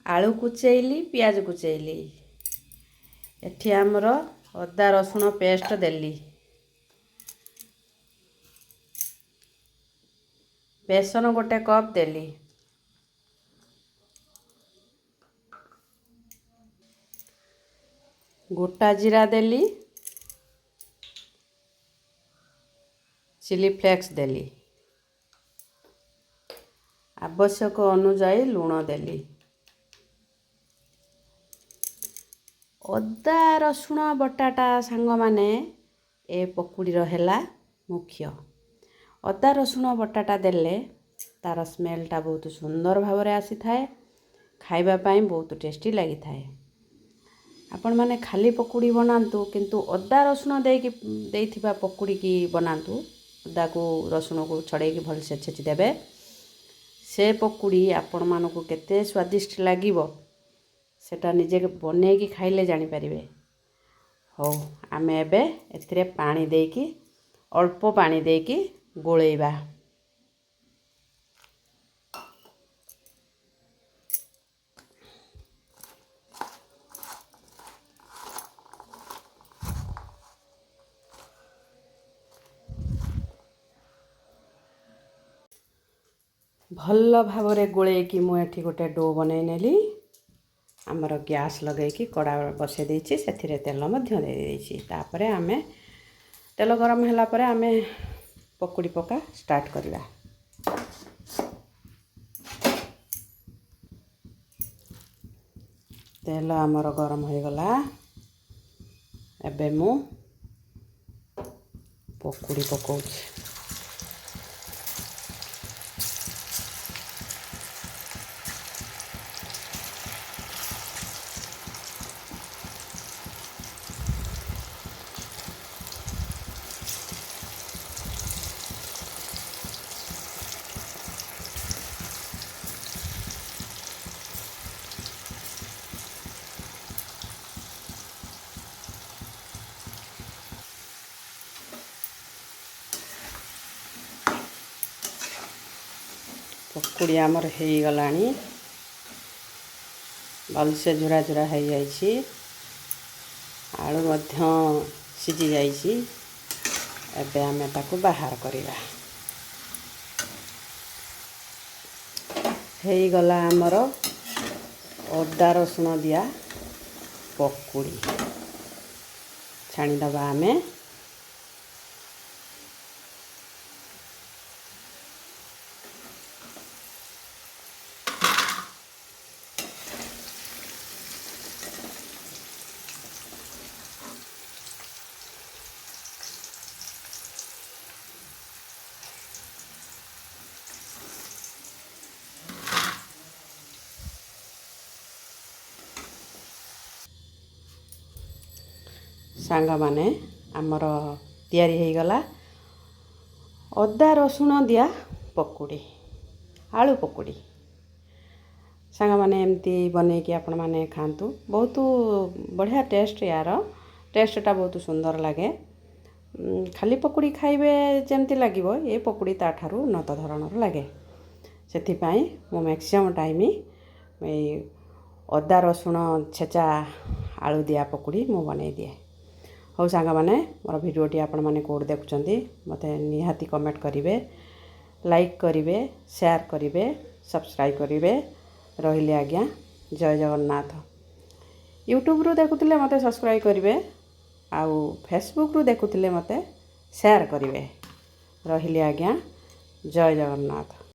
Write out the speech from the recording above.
आलू कुचेली पियाज कुचेली एठी आमर अदा रसुण पेस्ट देली बेसन गोटे कप देली गोटा जीरा देली चिली फ्लेक्स देली आवश्यक अनुसार लूण देली अदा रसुण बटाटा सांग माने ए पकुड़ी रहेला मुख्य अदा रसुण बटाटा देले तार स्मेलटा बहुत सुंदर भाव आसी थाए खाइबा पाई बहुत टेस्टी लगी थाए आपण माने खाली पकुड़ी बनातु किंतु अदा रसुण देइथिबा पकुड़ी की बनातु अदा को रसुण को छड़े की भल से छेची देबे से पकुड़ी आपण मानको केते स्वादिष्ट लागिवो सेटा निजे बने की खाइले जानी परिबे। हो आमे एबे एथिरे पानी देकी अल्प पानी देकी गोळेइबा भल भावरे गोळेकी मु एठी गोटे डो बनै नेली आमर गैस लगेकी कड़ा बसे देछि सेथिरे तेल मध्य दे देछि तापरे आमे तेल गरम होला परे आमे पकुड़ी पका स्टार्ट करला तेल आमर गरम हो गला एबे मु पकुड़ी पकाउछि पकुड़ी आमर हो गलानी भलसे झुरा झुरा हो जाइछि आलू मध्य सिझी जाइछि एबे आमे ताकू बाहर करिबा हो गला आमर अदा रसुण दिया पकुड़ी छाणी दबा आमे सांग माने आमर तैयारी हो गला अदा रसुण दिया पकुड़ी आलू पकुड़ी सांग माने एमती बने कि आपण माने खांतु बहुत बढ़िया टेस्ट यार टेस्टटा बहुत सुंदर लगे खाली पकुड़ी खाइबे जेमती लागिवो ए पकुड़ी ता ठारू उन्नत धरणर लगे सेथि पई मो मैक्सिमम टाइम ए अदा रसुण छेचा आलू दिया पकुड़ी मो बने दिए हो सांग माने मोर भिडियोटी आपण माने कोड देखुचंती मते निहाती कमेंट करिवे लाइक करिवे शेयर करिवे सब्सक्राइब करिवे रहिले आज्ञा जय जगन्नाथ यूट्यूब रु देखुतिले मते सब्सक्राइब करिवे आउ फेसबुक रु देखुतिले मते शेयर करिवे रहिले आज्ञा जय जगन्नाथ।